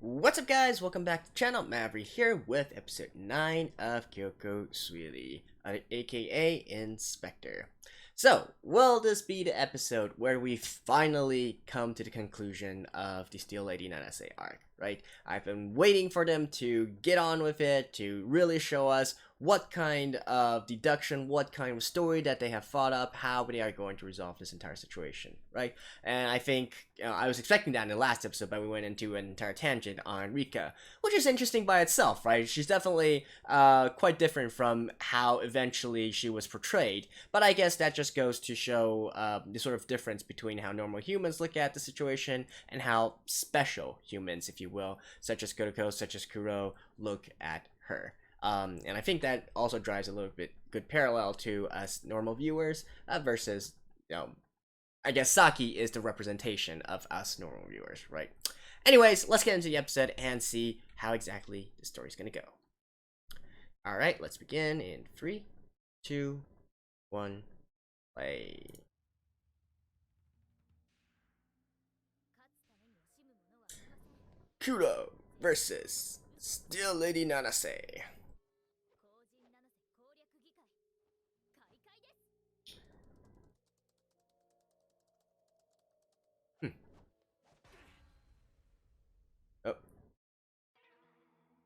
What's up, guys? Welcome back to the channel. Maverick here with episode 9 of虚構推理, aka Spectre. So, will this be the episode where we finally come to the conclusion of the Steel Lady Nanase arc, right? I've been waiting for them to get on with it, to really show us what kind of deduction, what kind of story that they have thought up, how they are going to resolve this entire situation, right? And I think I was expecting that in the last episode, but we went into an entire tangent on Rika, which is interesting by itself, right? She's definitely quite different from how eventually she was portrayed, but I guess that just goes to show the sort of difference between how normal humans look at the situation and how special humans, if you will, such as Kuroko, such as Kuro, look at her. And I think that also drives a little bit good parallel to us normal viewers versus, I guess Saki is the representation of us normal viewers, right? Anyways, let's get into the episode and see how exactly the story's gonna go. Alright, let's begin in 3, 2, 1, play. Kuro versus Steel Lady Nanase. Oh,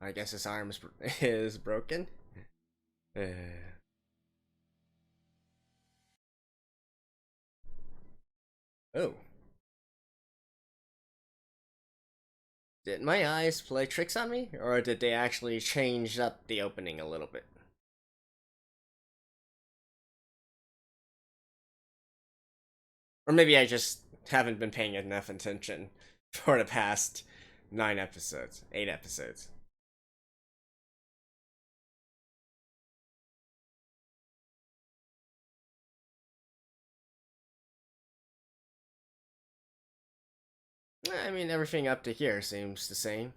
I guess his arm is broken. Oh. Did my eyes play tricks on me? Or did they actually change up the opening a little bit? Or maybe I just haven't been paying enough attention for the past 9 episodes, 8 episodes. I mean, everything up to here seems the same.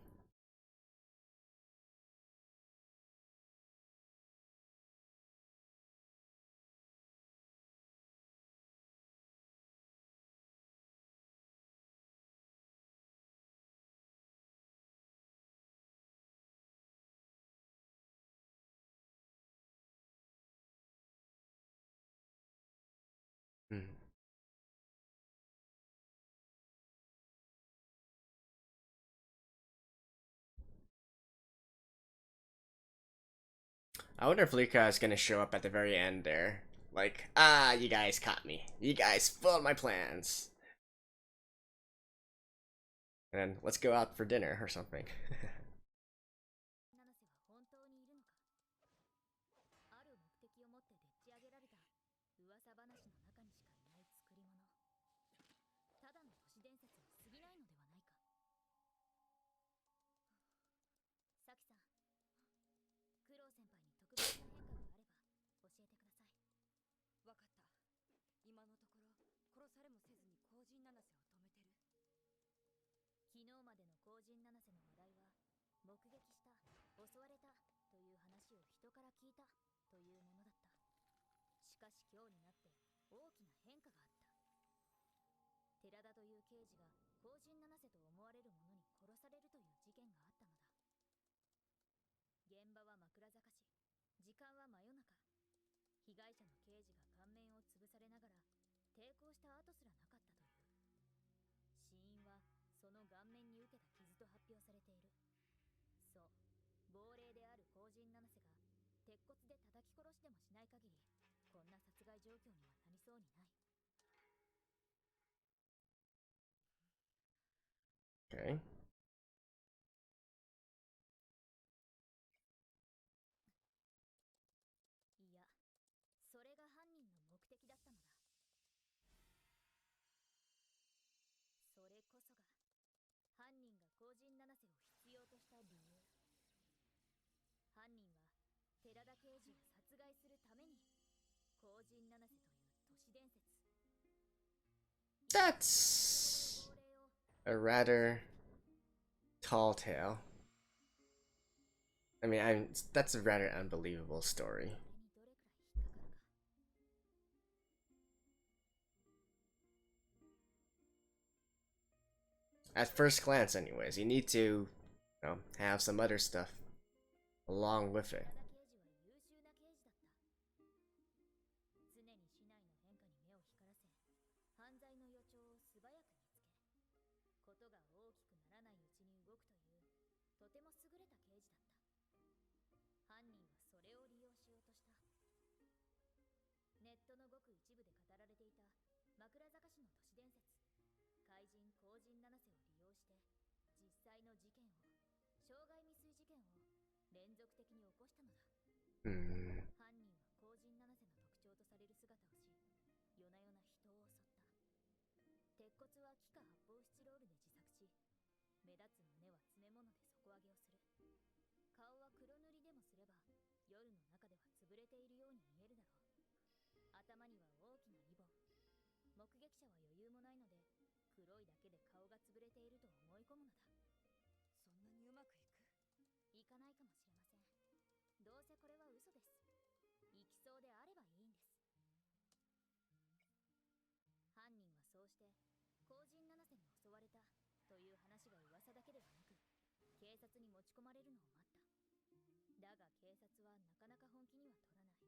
Hmm. I wonder if Luca is gonna show up at the very end there. Like, you guys caught me. You guys foiled my plans. And then let's go out for dinner or something. Okay. That's a rather tall tale. I mean, that's a rather unbelievable story. At first glance, anyways, you need to have some other stuff along with it. ネットのごく一部で語られていた枕坂市の都市伝説、怪人荒人七瀬を利用して実際の事件を、傷害未遂事件を連続的に起こしたのだ。犯人は荒人七瀬の特徴とされる姿をし、夜な夜な人を襲った。鉄骨は木か発泡スチロールで自作し、目立つ胸は詰め物で底上げをする。顔は黒塗りでもすれば、夜の中では潰れているように見えるだろう。頭には大きなリボン。目撃者は余裕もないので、黒いだけで顔が潰れていると思い込むのだ。そんなにうまくいく？いかないかもしれません。どうせこれは嘘です。いきそうであればいいんです。犯人はそうして荒人七瀬に襲われたという話が噂だけではなく、警察に持ち込まれるのを待った。だが警察はなかなか本気には取らない。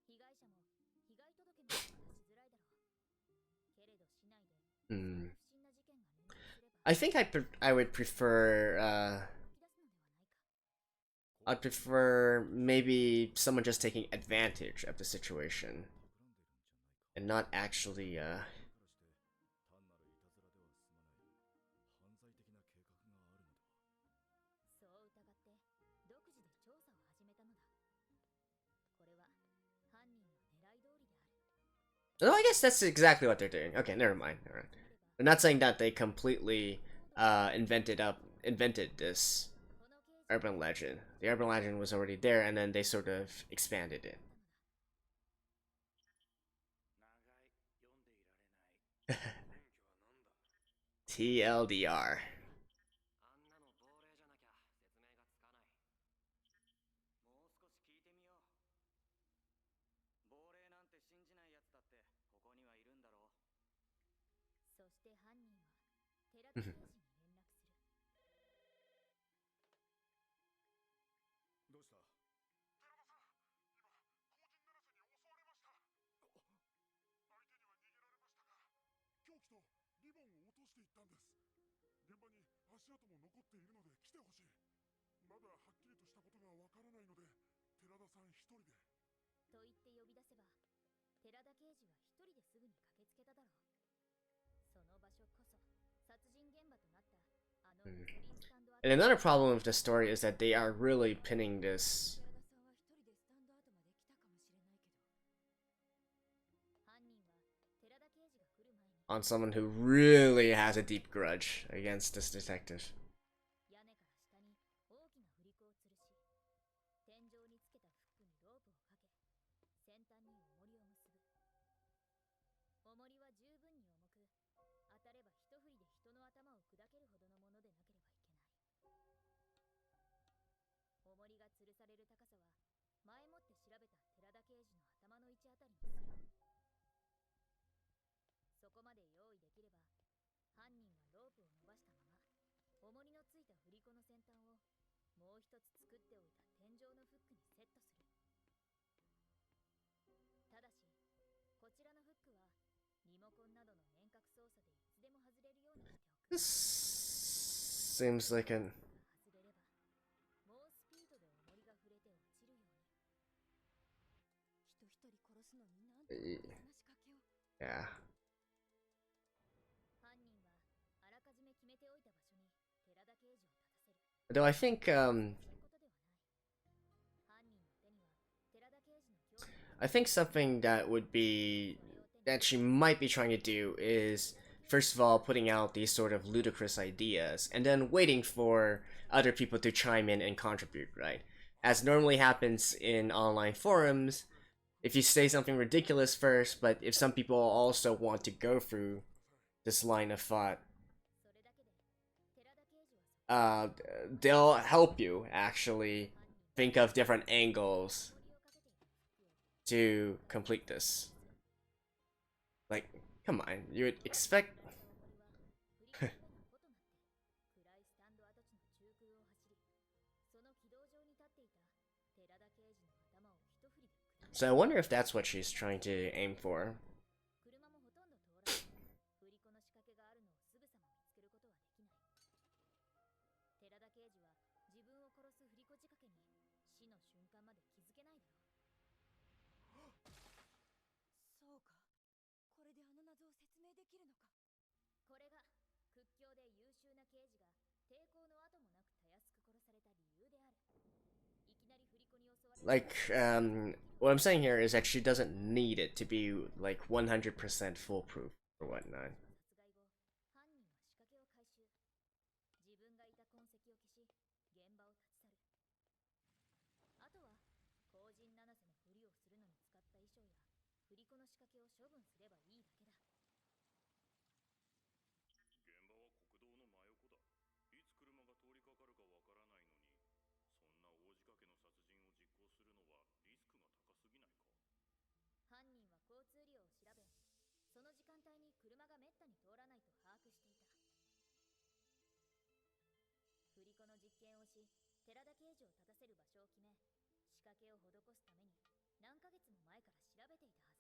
被害者も被害届も出しづらいだろう。けれど市内で不審な事件が連続すれば、I think I would prefer I'd prefer maybe someone just taking advantage of the situation and not actually そう疑って独自で調査を始めたのだ。これは犯人の狙い通りである。No, I guess that's exactly what they're doing. Okay, never mind. All right. I'm not saying that they completely invented this urban legend. The urban legend was already there, and then they sort of expanded it. TLDR. そして犯人は寺田刑事に連絡する。どうした？寺田さん、今、荒人七瀬に襲われました。相手には逃げられましたが、凶器とリボンを落としていったんです。現場に足跡も残っているので来てほしい。まだはっきりとしたことがわからないので、寺田さん一人で。と言って呼び出せば、寺田刑事は一人ですぐに駆けつけただろう。その場所こそ殺人現場となったあのレフリースタンド。 And another problem with the story is that they are really pinning this on someone who really has a deep grudge against this detective. 屋根から下に大きな振り子を吊るし、天井につけたフックにロープをかけ、先端に重りを結ぶ。重りは十分に重く、当たれば一振りで人の頭を砕けるほどのものでなければいけない。重りが吊るされる高さは前もって調べた寺田刑事の頭の位置あたりにする。そこまで用意できれば、犯人はロープを伸ばしたまま重りのついた振り子の先端をもう一つ作っておいた天井のフックにセットする。ただしこちらのフックはリモコンなどの遠隔操作でいつでも外れるようにしておく。 This seems like an 外れれば猛スピードで重りが触れて落ちるように。人一人殺すのになんて大切な仕掛けを。 yeah. 犯人はあらかじめ決めておいた場所に寺田刑事を立たせる。 Though I think そういうことではない。犯人の手には寺田刑事の興味が。 I think something that would be that she might be trying to do is first of all putting out these sort of ludicrous ideas and then waiting for other people to chime in and contribute, right? As normally happens in online forums, if you say something ridiculous first, but if some people also want to go through this line of thought, それだけで寺田刑事はそこ they'll help you actually think of different angles 重りをかけていたフックを to complete this. Like, come on, you would expect 振り子の上の帆となって暗いスタンド跡地の中空を走 So I wonder if that's what she's trying to aim for. Like, what I'm saying here is that she doesn't need it to be like 100% foolproof or whatnot.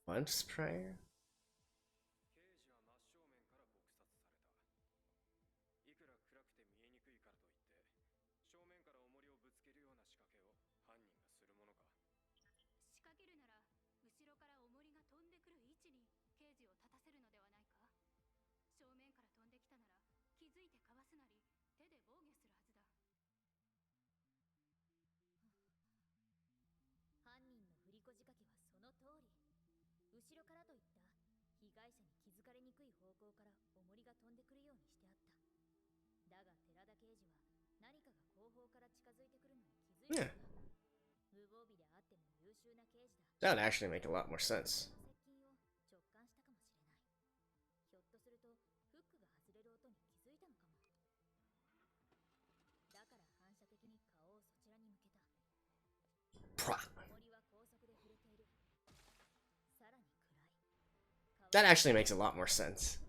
Once prior? Yeah. That would actually make a lot more sense. That actually makes a lot more sense.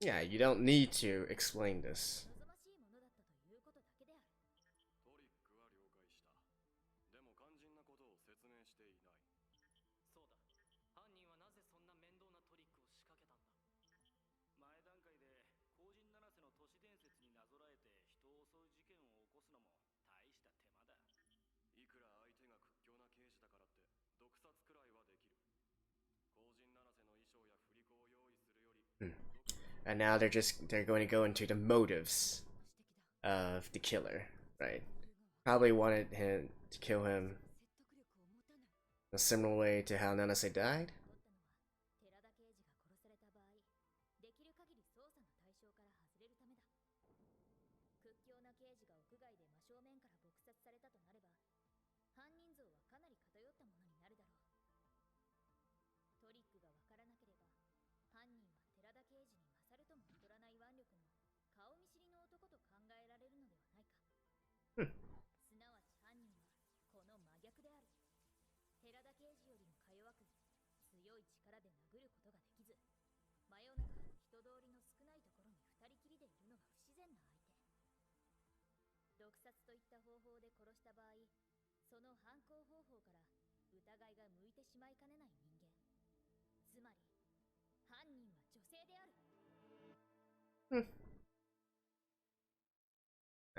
Yeah, you don't need to explain this. And now they're going to go into the motives of the killer, right? Probably wanted him to kill him a similar way to how Nanase died.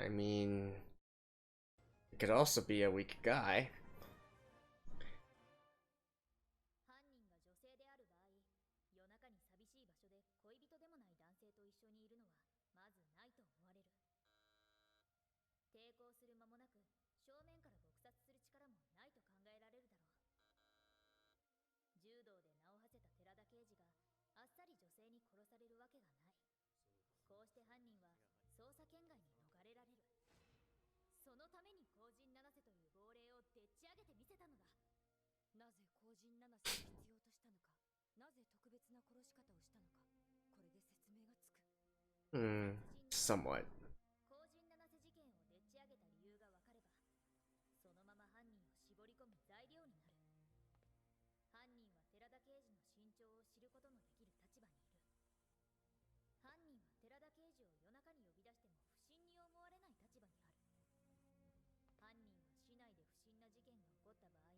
I mean, it could also be a weak guy. 性と一緒にいるのはまずないと思われる。抵抗する間もなく正面から撲殺する力もないと考えられるだろう。柔道で名を馳せた寺田刑事があっさり女性に殺されるわけがない。こうして犯人は捜査圏外に逃れられる。そのために後陣七瀬という亡霊をでっち上げてみせたのだ。なぜ後陣七瀬を必要としたのか、なぜ特別な殺し方をしたのか、これで説明がつく。Somewhat. 後陣七瀬事件をでっち上げた理由が分かれば、そのまま犯人を絞り込む材料になる。犯人は寺田刑事の身長を知ることのできる立場にいる。犯人は寺田刑事を夜中に呼び出しても不審に思われない立場にある。犯人は市内で不審な事件が起こった場合、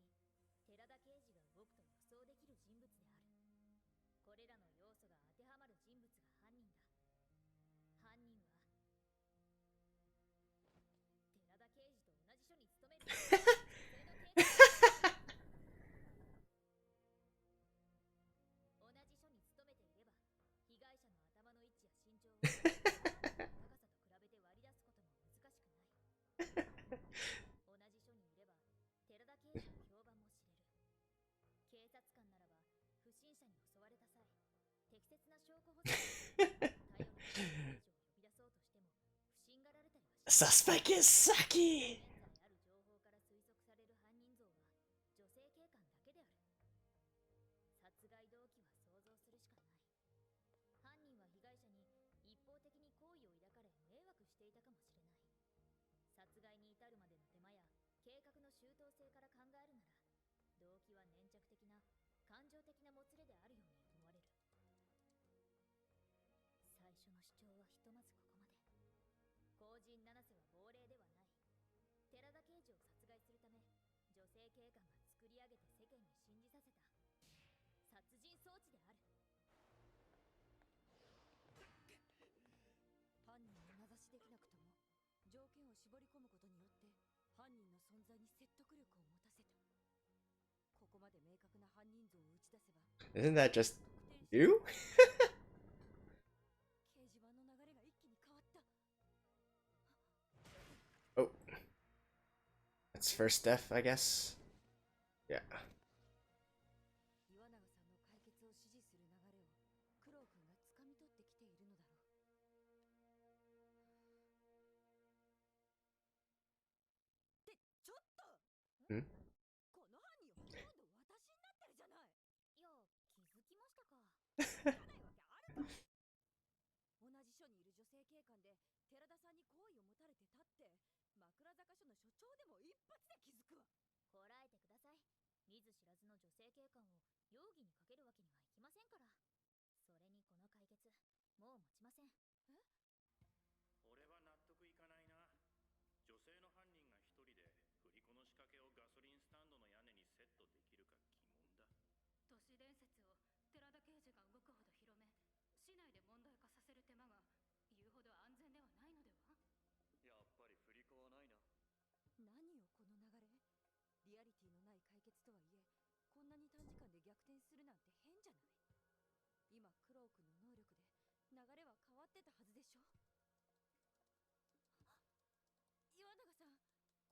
寺田刑事が動くと予想できる人物である。これらの要素が当てはまる人物が犯人だ。犯人は寺田刑事と同じ署に勤める女性の警察同じ署に勤めていれば、被害者の頭の位置や身長を高さと比べて割り出すことも難しくない。同じ署にいれば寺田刑事の評判も知れる。警察官ならば不審者に襲われた際、適切な証拠保存を頼りに刑事を呼び出そうとしても不審がられたりはしない。 Suspect is sucky! 現在ある情報から推測される犯人像は女性警官だけである。殺害動機は想像するしかない。犯人は被害者に一方的に好意を抱かれ迷惑していたかもしれない。殺害に至るまでの手間や計画の周到性から考えるなら、動機は粘着的な感情的なもつれであるように思われる。最初の主張はひとまずここまで。後陣七瀬は亡霊ではない。寺田刑事を殺害するため女性警官が作り上げて世間に信じさせた殺人装置である。犯人を名指しできなくとも条件を絞り込むことによって犯人の存在に説得力を持たせた。ここまで明確な犯人像を打ち出せば、 Isn't that just you? 掲示板の流れが一気に変わった。 Oh. That's first death, I guess. Yeah. 岩永さんの解決を支持する流れをクロウ君が掴み取ってきているのだろう。ってちょっと、んこの犯人ほとんど私になってるじゃない。いや、気づきましたか。じゃないわけあるか。同じ署にいる女性警官で寺田さんに好意を持たれてたって枕坂署の署長でも一発で気づくわ。こらえてください。見ず知らずの女性警官を容疑にかけるわけにはいきませんから。それにこの解決もう持ちません。俺は納得いかないな。女性の犯人が一人で振り子の仕掛けをガソリンスタンドの屋根にセットできるか疑問だ。都市伝説を寺田刑事が動くほど広め、市内で問題化させる手間が言うほど安全ではないのでは。やっぱり振り子はないな。何よこの流れ。リアリティのない解決とはいえ、こんなに短時間で逆転するなんて変じゃない。今クロウ君の能力で流れは変わってたはずでしょ。岩永さん、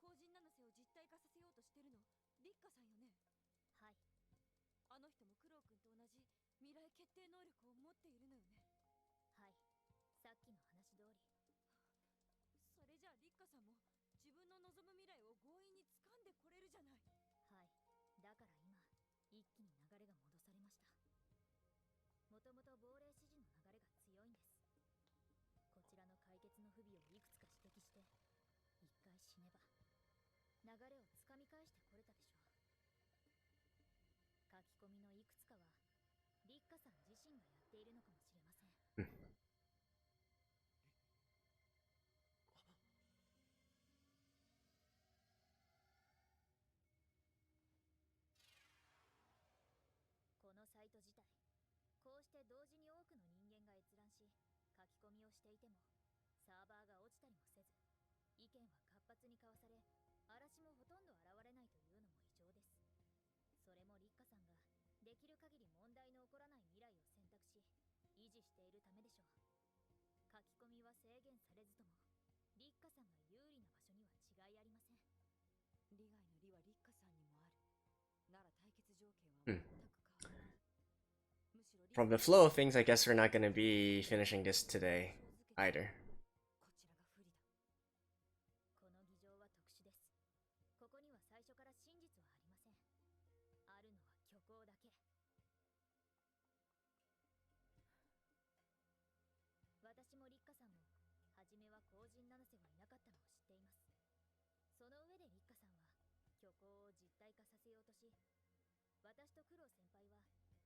後陣七瀬を実体化させようとしてるの立花さんよね。はい。あの人もクロウ君と同じ未来決定能力を持っているのよね。はい。さっきの話通り。それじゃあ立花さんも自分の望む未来を強引に掴んでこれるじゃない。はい。だから今一気に流れが戻されました。もともと亡霊支持の流れが強いんです。こちらの解決の不備をいくつか指摘して一回死ねば流れをつかみ返してこれたでしょう。書き込みのいくつかは立花さん自身がやっているのかもしれません。このサイト自体、こうして同時に多くの人間が閲覧し書き込みをしていてもサーバーが落ちたりもせず、意見は活発に交わされ、嵐もほとんど現れないというのも異常です。それも立花さんができる限り問題の起こらない未来を選択し維持しているためでしょう。制限されずとも立花さんが有利な場所には違いありません。利害の利は立花さんにもある。なら対決条件は全く変わらない。むしろ From the flow of things, I guess we're not gonna be finishing this today either. こちらが不利だ。この議場は特殊です。ここには最初から真実はありません。あるのは虚構だけ。私も立花さんも初めは後人七瀬はいなかったのを知っています。その上で立花さんは虚構を実体化させようとし、私と九郎先輩は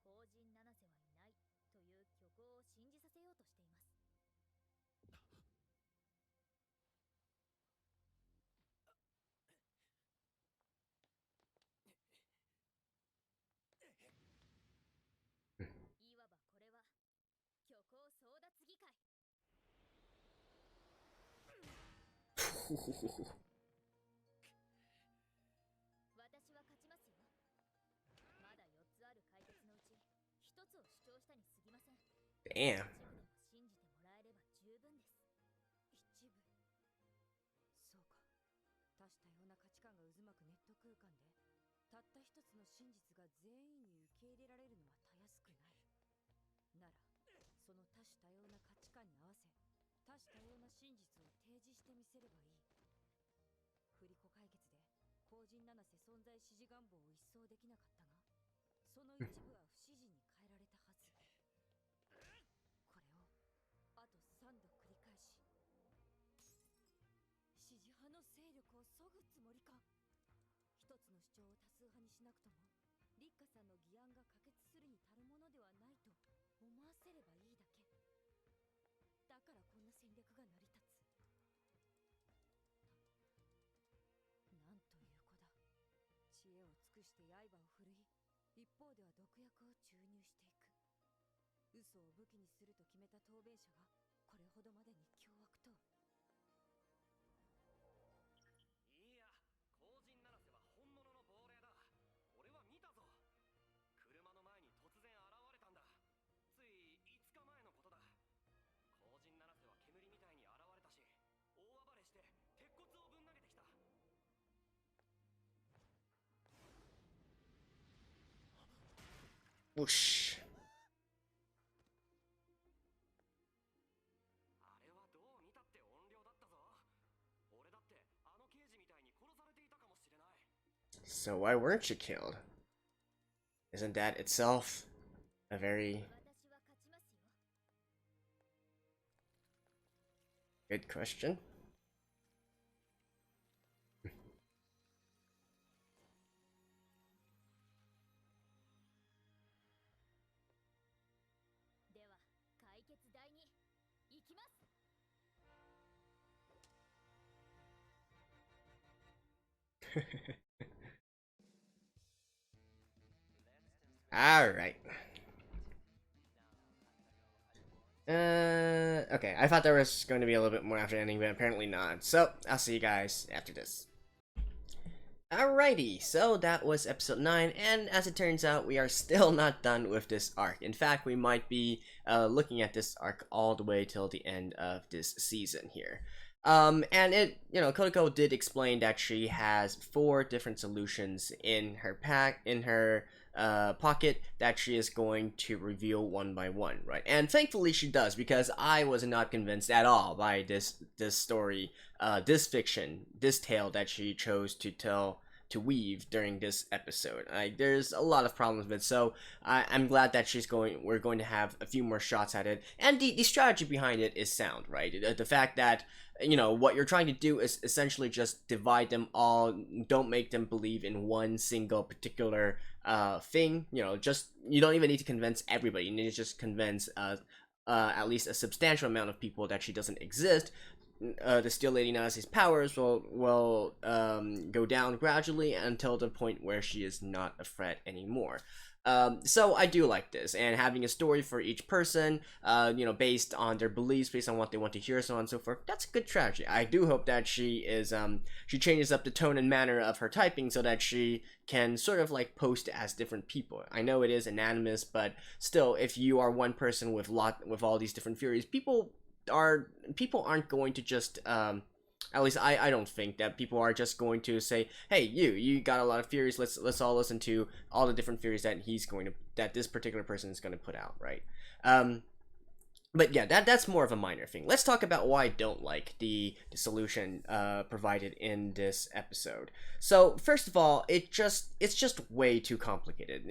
後人七瀬はいないという虚構を信じさせようとしています。いわばこれは虚構争奪議会。私は勝ちますよ。まだ4つある解決のうち1つを主張したに過ぎません。 Damn. 一部でも信じてもらえれば十分です。一部。そうか。多種多様な価値観が渦巻くネット空間で、たった一つの真実が全員に受け入れられるのはたやすくない。なら、その多種多様な価値観に合わせ、多種多様な真実を提示してみせればいい。振り子解決で後人七瀬存在支持願望を一掃できなかったが、その一部は不支持に変えられたはず。これをあと3度繰り返し、支持派の勢力を削ぐつもりか。一つの主張を多数派にしなくとも、立花さんの議案が可決するに足るものではないと思わせればいいだけ。だからこんな戦略が成り立つ。なんという子だ。知恵を尽くして刃を振るい、一方では毒薬を注入していく。嘘を武器にすると決めた答弁者がこれほどまでに凶悪と。いや、後人七瀬は本物の亡霊だ。俺は見たぞ。車の前に突然現れたんだ。つい5日前のことだ。後人七瀬は煙みたいに現れたし、大暴れして鉄骨をぶん投げてきた。Whoosh. あれはどう見たって怨霊だったぞ。俺だってあの刑事みたいに殺されていたかもしれない。 So why weren't you killed? Isn't that itself a very 私は勝ちますよ。 good question? では解決台に行きます。 Alright. Okay, I thought there was going to be a little bit more after the ending, but apparently not. So, I'll see you guys after this. Alrighty, so that was episode 9, and as it turns out, we are still not done with this arc. In fact, we might be looking at this arc all the way till the end of this season here. And it, Kodako did explain that she has 4 different solutions in her pocket that she is going to reveal one by one, right? And thankfully she does, because I was not convinced at all by this story, this fiction, this tale that she chose to weave during this episode. There's a lot of problems with it, so I'm glad that we're going to have a few more shots at it, and the strategy behind it is sound, right? The fact that what you're trying to do is essentially just divide them all, don't make them believe in one single particular thing. You don't even need to convince everybody. You need to just convince at least a substantial amount of people that she doesn't exist. The Steel Lady Nazi's powers will go down gradually until the point where she is not a threat anymore. So I do like this, and having a story for each person, based on their beliefs, based on what they want to hear, so on and so forth. That's a good strategy. I do hope that she changes up the tone and manner of her typing so that she can sort of like post as different people. I know it is anonymous, but still, if you are one person with all these different theories, people are people aren't going to just at least I don't think that people are just going to say, hey, you got a lot of theories, let's all listen to all the different theories that this particular person is going to put out, right? But yeah, that's more of a minor thing. Let's talk about why I don't like the solution provided in this episode. So first of all, it's just way too complicated.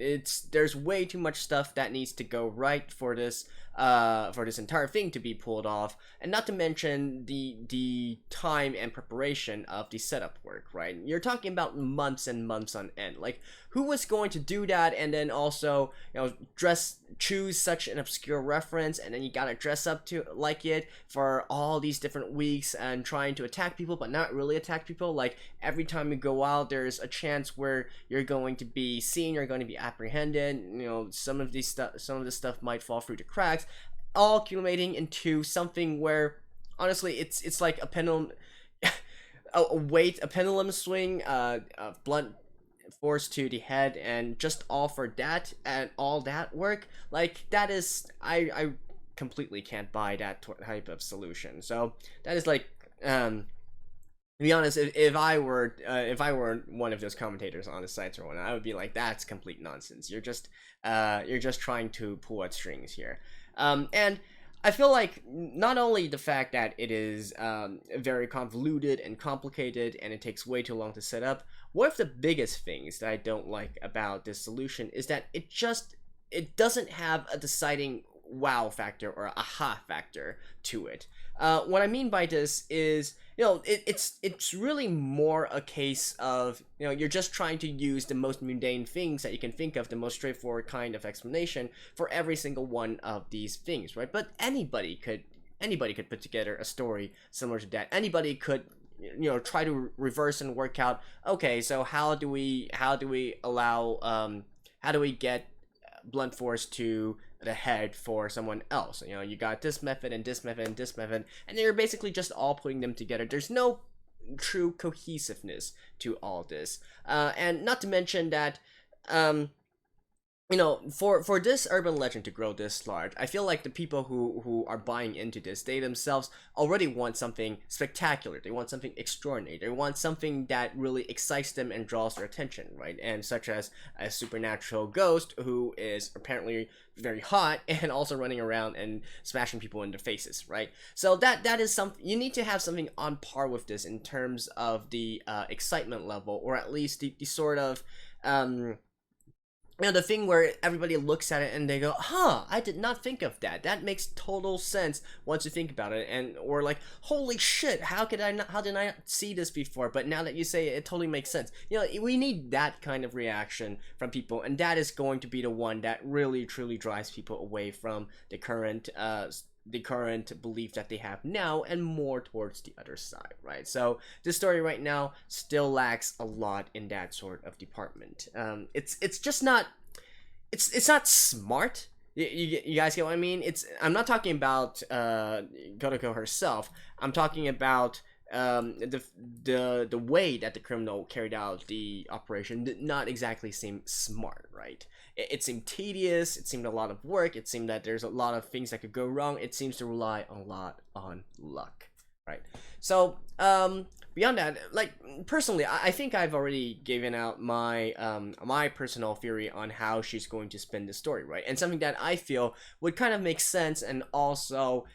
There's way too much stuff that needs to go right for this entire thing to be pulled off, and not to mention the time and preparation of the setup work. Right, you're talking about months and months on end. Like, who was going to do that, and then also choose such an obscure reference, and then you gotta dress up to like it for all these different weeks and trying to attack people but not really attack people. Like, every time you go out, there's a chance where you're going to be seen, you're going to be apprehended. Some of this stuff might fall through the cracks, all accumulating into something where honestly it's like a pendulum a pendulum swing, blunt force to the head, and just all for that and all that work. Like, that is, I completely can't buy that type of solution. So that is like, to be honest, if I were one of those commentators on the sites or whatnot, I would be like, that's complete nonsense. You're just trying to pull at strings here. And I feel like not only the fact that it is very convoluted and complicated and it takes way too long to set up, one of the biggest things that I don't like about this solution is that it doesn't have a deciding wow factor or aha factor to it. What I mean by this is, it's really more a case of, you're just trying to use the most mundane things that you can think of, the most straightforward kind of explanation for every single one of these things, right? But anybody could put together a story similar to that. Anybody could try to reverse and work out, okay, so how do we get blunt force to the head for someone else? You got this method and this method and this method, and they're basically just all putting them together. There's no true cohesiveness to all this, and not to mention that for this urban legend to grow this large, I feel like the people who are buying into this, they themselves already want something spectacular. They want something extraordinary. They want something that really excites them and draws their attention, right? And such as a supernatural ghost who is apparently very hot and also running around and smashing people in their faces, right? So that is something, you need to have something on par with this in terms of the excitement level, or at least the sort of the thing where everybody looks at it and they go, I did not think of that. That makes total sense once you think about it. And, or like, holy shit, how did I not see this before? But now that you say it, it totally makes sense. We need that kind of reaction from people, and that is going to be the one that really, truly drives people away from the current belief that they have now and more towards the other side, right? So this story right now still lacks a lot in that sort of department. It's just not, it's not smart. You guys get what I mean? I'm not talking about Godoko herself. I'm talking about the way that the criminal carried out the operation did not exactly seem smart, right? It seemed tedious, it seemed a lot of work, it seemed that there's a lot of things that could go wrong. It seems to rely a lot on luck, right? So beyond that, like, personally, I think I've already given out my my personal theory on how she's going to spin the story, right? And something that I feel would kind of make sense, and also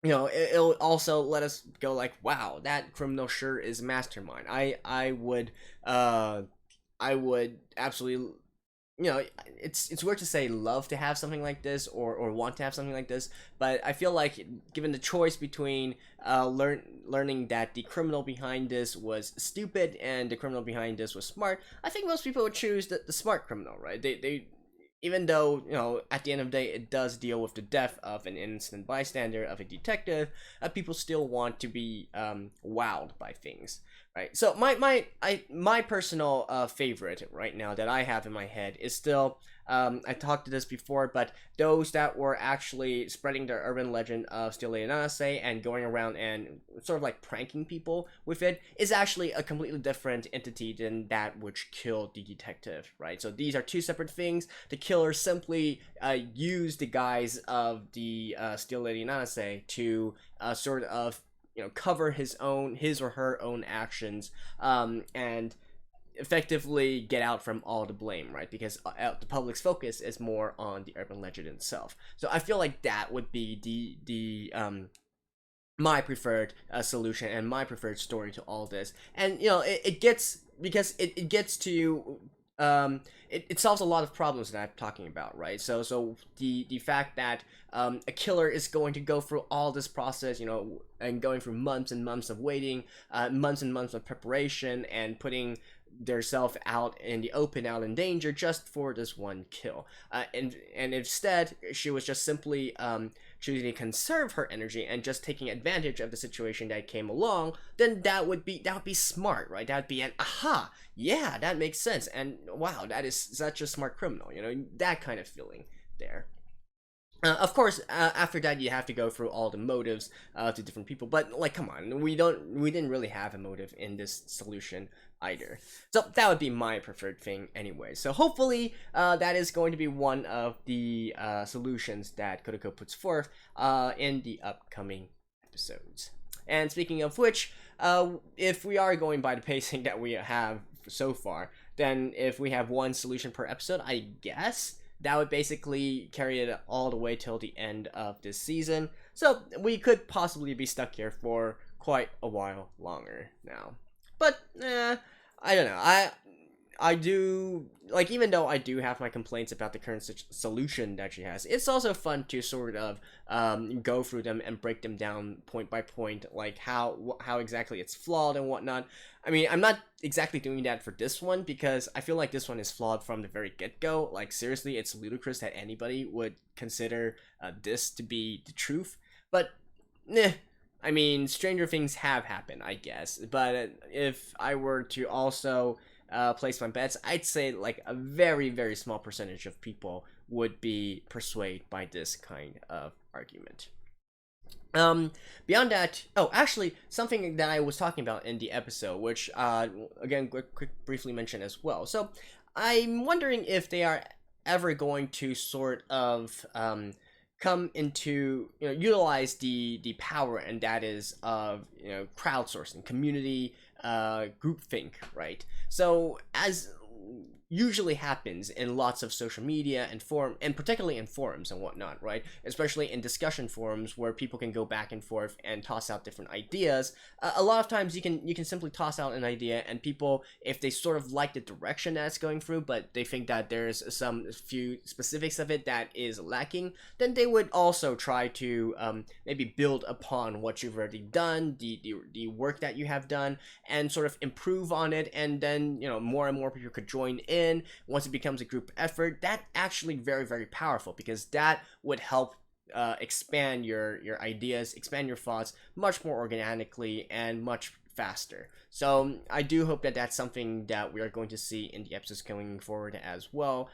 it'll also let us go like, wow, that criminal sure is a mastermind. I would absolutely, it's weird to say love to have something like this, or want to have something like this, but I feel like, given the choice between learning that the criminal behind this was stupid and the criminal behind this was smart, I think most people would choose the smart criminal, right? They even though, at the end of the day, it does deal with the death of an innocent bystander, of a detective, people still want to be wowed by things, right? So my personal favorite right now that I have in my head is still I talked to this before, but those that were actually spreading the urban legend of Steel Lady Nanase and going around and sort of like pranking people with it is actually a completely different entity than that which killed the detective, right? So these are two separate things. The killer simply used the guise of the Steel Lady Nanase to sort of cover his or her own actions, and effectively get out from all the blame, right? Because the public's focus is more on the urban legend itself. So I feel like that would be the my preferred solution and my preferred story to all this. And it gets, because it gets to it solves a lot of problems that I'm talking about, right? So the fact that a killer is going to go through all this process, and going through months and months of waiting, months and months of preparation, and putting their self out in the open, out in danger, just for this one kill. And instead, she was just simply choosing to conserve her energy and just taking advantage of the situation that came along. Then that would be smart, right? That'd be an aha, yeah, that makes sense, and wow, that is such a smart criminal. That kind of feeling there. Of course, after that, you have to go through all the motives to different people. But like, come on, we didn't really have a motive in this solution either. So that would be my preferred thing anyway. So hopefully, that is going to be one of the solutions that Kodako puts forth in the upcoming episodes. And speaking of which, if we are going by the pacing that we have so far, then if we have one solution per episode, I guess that would basically carry it all the way till the end of this season. So we could possibly be stuck here for quite a while longer now. But I don't know. I do, like, even though I do have my complaints about the current solution that she has, it's also fun to sort of go through them and break them down point by point, like how exactly it's flawed and whatnot. I mean, I'm not exactly doing that for this one, because I feel like this one is flawed from the very get-go. Like, seriously, it's ludicrous that anybody would consider this to be the truth. But, I mean, stranger things have happened, I guess. But if I were to also place my bets, I'd say like a very, very small percentage of people would be persuaded by this kind of argument. Beyond that, actually, something that I was talking about in the episode, which again, quick briefly mention as well. So I'm wondering if they are ever going to sort of come into, utilize the power, and that is of crowdsourcing, community groupthink, right? So as usually happens in lots of social media and and particularly in forums and whatnot, right? Especially in discussion forums where people can go back and forth and toss out different ideas. A lot of times you can simply toss out an idea, and people, if they sort of like the direction that it's going through, but they think that there's some few specifics of it that is lacking, then they would also try to maybe build upon what you've already done, the work that you have done, and sort of improve on it, and then more and more people could join in. Once it becomes a group effort, that actually very, very powerful, because that would help expand your ideas, expand your thoughts much more organically and much faster. So I do hope that that's something that we are going to see in the episodes going forward as well.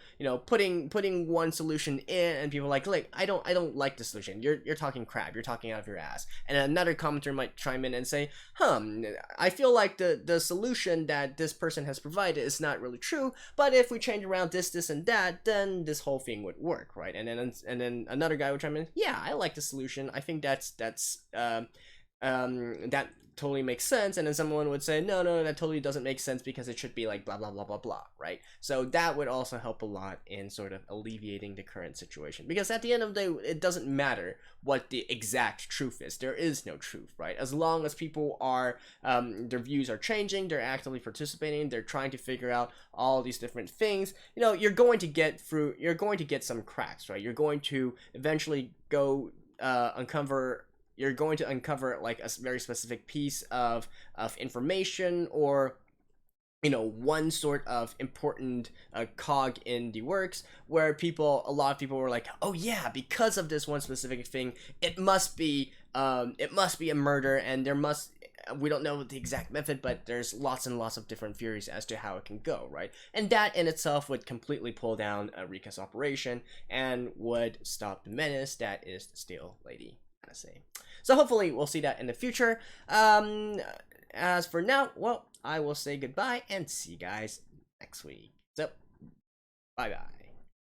Putting one solution in, and people are like, look, I don't like the solution. You're talking crap. You're talking out of your ass. And another commenter might chime in and say, I feel like the solution that this person has provided is not really true. But if we change around this and that, then this whole thing would work, right? And then another guy would chime in, yeah, I like the solution. I think that's that totally makes sense. And then someone would say, no, that totally doesn't make sense, because it should be like blah blah blah blah blah, right? So that would also help a lot in sort of alleviating the current situation, because at the end of the day, it doesn't matter what the exact truth is. There is no truth, right? As long as people are their views are changing, they're actively participating, they're trying to figure out all these different things, you're going to get some cracks, right? You're going to eventually go you're going to uncover like a very specific piece of information, or one sort of important cog in the works, where a lot of people were like, oh yeah, because of this one specific thing, it must be a murder, and there must, we don't know the exact method, but there's lots and lots of different theories as to how it can go, right? And that in itself would completely pull down Rika's operation and would stop the menace that is the Steel Lady, I say. So hopefully we'll see that in the future. As for now, well, I will say goodbye and see you guys next week. So, bye-bye.